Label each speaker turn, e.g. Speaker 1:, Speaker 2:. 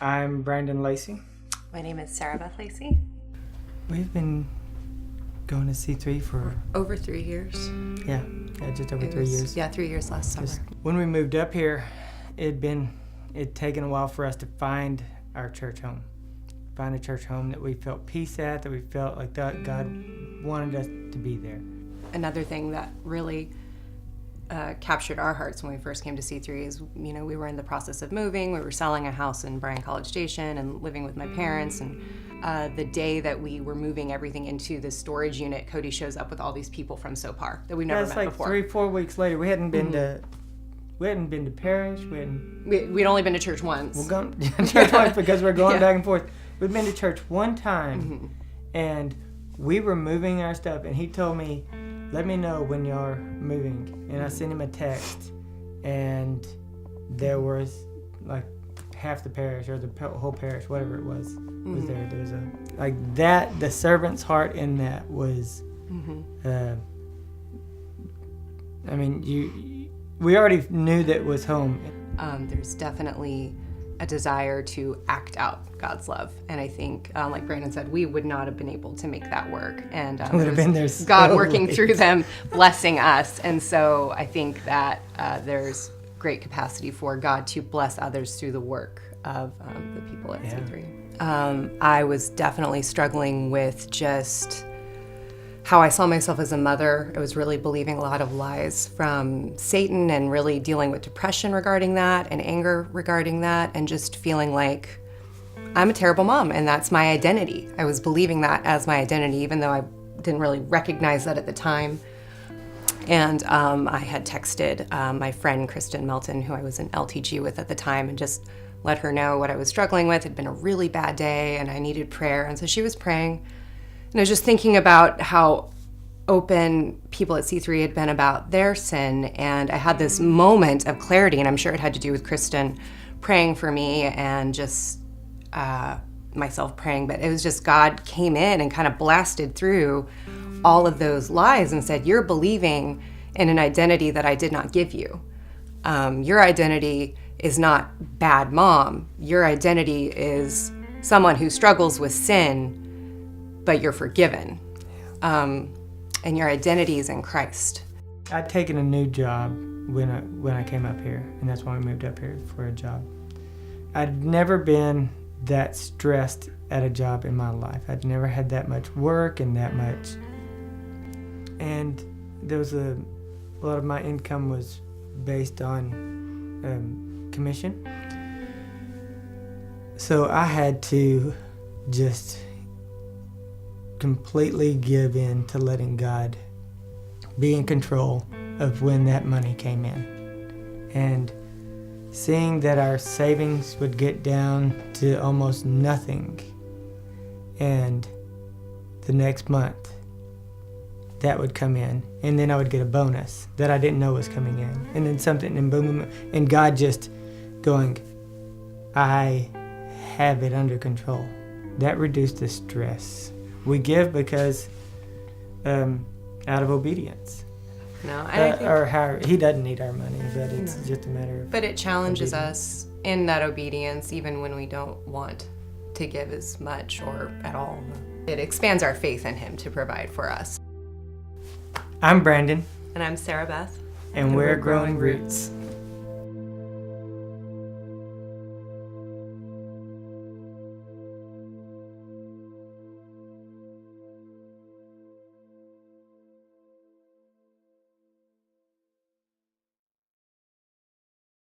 Speaker 1: I'm Brandon Lacey.
Speaker 2: My name is Sarabeth Lacey.
Speaker 1: We've been going to C3 for...
Speaker 2: Over 3 years.
Speaker 1: Yeah, just over 3 years.
Speaker 2: Yeah, 3 years last summer.
Speaker 1: When we moved up here, it'd taken a while for us to find our church home. Find a church home that we felt peace at, that we felt like that God wanted us to be there.
Speaker 2: Another thing that really captured our hearts when we first came to C3 is, we were in the process of moving. We were selling a house in Bryan College Station and living with my parents. And the day that we were moving everything into the storage unit, Cody shows up with all these people from SOPAR that we never met before.
Speaker 1: That's like 3-4 weeks later. We hadn't been to parish.
Speaker 2: We'd only been to church once.
Speaker 1: We're going to church once because we're going back and forth. We'd been to church one time, and we were moving our stuff, and he told me, let me know when you're moving. And I sent him a text, and there was like half the parish, or the whole parish, whatever it was there. There was the servant's heart in that was, we already knew that it was home.
Speaker 2: There's definitely a desire to act out God's love, and I think, like Brandon said, we would not have been able to make that work, and
Speaker 1: would have been there so
Speaker 2: God working through them, blessing us. And so I think that there's great capacity for God to bless others through the work of the people at C3. I was definitely struggling with just how I saw myself as a mother. I was really believing a lot of lies from Satan and really dealing with depression regarding that and anger regarding that, and just feeling like I'm a terrible mom and that's my identity. I was believing that as my identity, even though I didn't really recognize that at the time. And I had texted my friend Kristen Melton, who I was in LTG with at the time, and just let her know what I was struggling with. It had been a really bad day and I needed prayer. And so she was praying. And I was just thinking about how open people at C3 had been about their sin, and I had this moment of clarity, and I'm sure it had to do with Kristen praying for me and just myself praying, but it was just God came in and kind of blasted through all of those lies and said, you're believing in an identity that I did not give you. Your identity is not bad mom. Your identity is someone who struggles with sin, but you're forgiven. And your identity is in Christ.
Speaker 1: I'd taken a new job when I came up here, and that's why we moved up here for a job. I'd never been that stressed at a job in my life. I'd never had that much work and that much. And there was a lot of my income was based on commission. So I had to just completely give in to letting God be in control of when that money came in. And seeing that our savings would get down to almost nothing, and the next month that would come in, and then I would get a bonus that I didn't know was coming in, and then something, and boom, boom, and God just going, I have it under control. That reduced the stress. We give because out of obedience.
Speaker 2: No, I think,
Speaker 1: or how he doesn't need our money, but it's just a matter of.
Speaker 2: But it challenges
Speaker 1: obedience.
Speaker 2: us in that obedience, even when we don't want to give as much or at all. It expands our faith in Him to provide for us.
Speaker 1: I'm Brandon.
Speaker 2: And I'm Sarabeth.
Speaker 1: And we're Growing Roots.